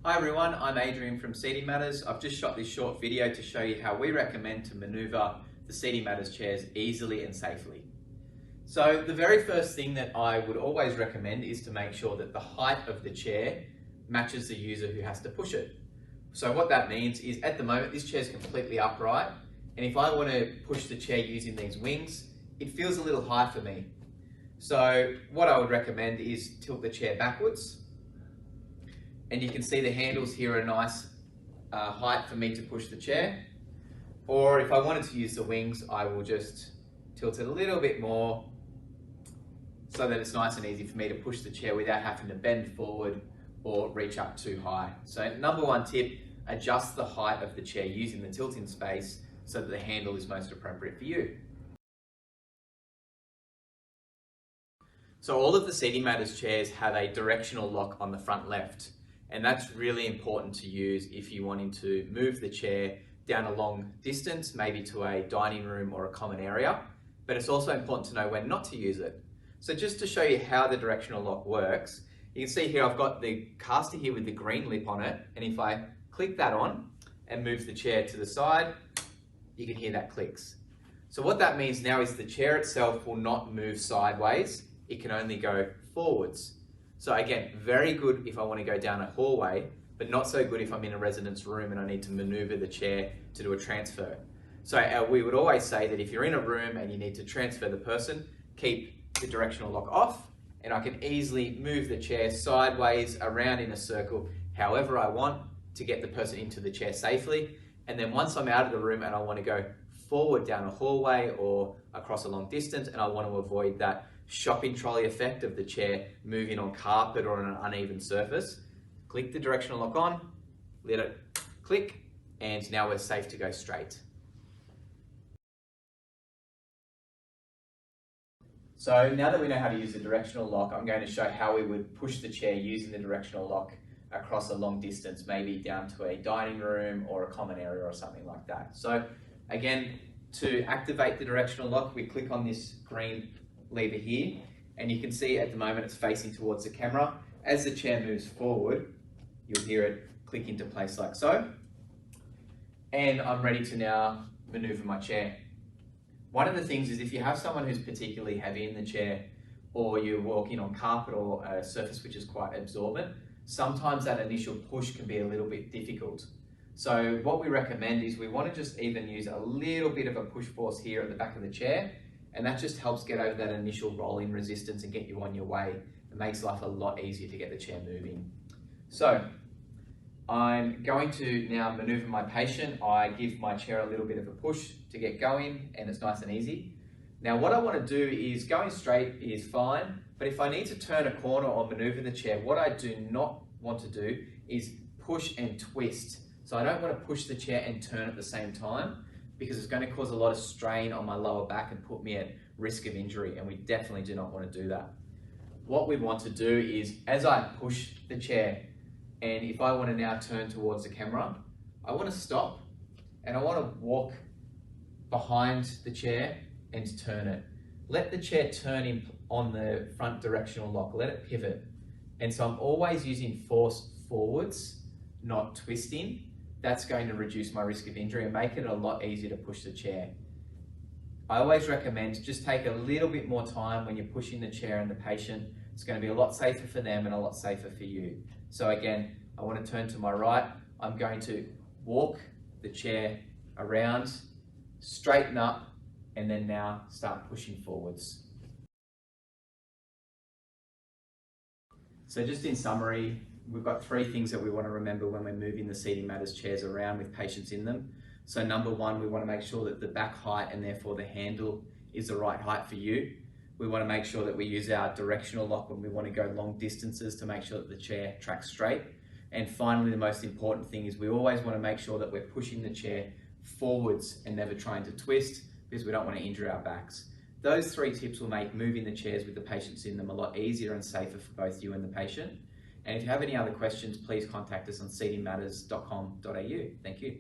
Hi everyone, I'm Adrian from Seating Matters. I've just shot this short video to show you how we recommend to manoeuvre the Seating Matters chairs easily and safely. So the very first thing that I would always recommend is to make sure that the height of the chair matches the user who has to push it. So what that means is at the moment this chair is completely upright, and if I want to push the chair using these wings, it feels a little high for me. So what I would recommend is tilt the chair backwards. And you can see the handles here are a nice height for me to push the chair. Or if I wanted to use the wings, I will just tilt it a little bit more so that it's nice and easy for me to push the chair without having to bend forward or reach up too high. So number one tip, adjust the height of the chair using the tilting space so that the handle is most appropriate for you. So all of the Seating Matters chairs have a directional lock on the front left. And that's really important to use if you're wanting to move the chair down a long distance, maybe to a dining room or a common area. But it's also important to know when not to use it. So just to show you how the directional lock works, you can see here I've got the caster here with the green lip on it. And if I click that on and move the chair to the side, you can hear that clicks. So what that means now is the chair itself will not move sideways. It can only go forwards. So again, very good if I want to go down a hallway, but not so good if I'm in a resident's room and I need to maneuver the chair to do a transfer. So we would always say that if you're in a room and you need to transfer the person, keep the directional lock off, and I can easily move the chair sideways around in a circle however I want to get the person into the chair safely. And then once I'm out of the room and I want to go forward down a hallway or across a long distance and I want to avoid that shopping trolley effect of the chair moving on carpet or on an uneven surface, click the directional lock on, let it click, and now we're safe to go straight. So now that we know how to use the directional lock, I'm going to show how we would push the chair using the directional lock across a long distance, maybe down to a dining room or a common area or something like that. So again, to activate the directional lock, we click on this green lever here, and you can see at the moment it's facing towards the camera. As the chair moves forward, you'll hear it click into place like so. And I'm ready to now maneuver my chair. One of the things is if you have someone who's particularly heavy in the chair, or you're walking on carpet or a surface which is quite absorbent, sometimes that initial push can be a little bit difficult. So what we recommend is we want to just even use a little bit of a push force here at the back of the chair, and that just helps get over that initial rolling resistance and get you on your way. It makes life a lot easier to get the chair moving. So I'm going to now maneuver my patient. I give my chair a little bit of a push to get going, and it's nice and easy. Now what I want to do is going straight is fine, but if I need to turn a corner or maneuver the chair, what I do not want to do is push and twist. So I don't want to push the chair and turn at the same time, because it's going to cause a lot of strain on my lower back and put me at risk of injury, and we definitely do not want to do that. What we want to do is, as I push the chair, and if I want to now turn towards the camera, I want to stop and I want to walk behind the chair and turn it. Let the chair turn in on the front directional lock, let it pivot. And so I'm always using force forwards, not twisting. That's going to reduce my risk of injury and make it a lot easier to push the chair. I always recommend just take a little bit more time when you're pushing the chair and the patient. It's going to be a lot safer for them and a lot safer for you. So again, I want to turn to my right. I'm going to walk the chair around, straighten up, and then now start pushing forwards. So just in summary, we've got three things that we want to remember when we're moving the Seating Matters chairs around with patients in them. So number one, we want to make sure that the back height and therefore the handle is the right height for you. We want to make sure that we use our directional lock when we want to go long distances to make sure that the chair tracks straight. And finally, the most important thing is we always want to make sure that we're pushing the chair forwards and never trying to twist, because we don't want to injure our backs. Those three tips will make moving the chairs with the patients in them a lot easier and safer for both you and the patient. And if you have any other questions, please contact us on seatingmatters.com.au. Thank you.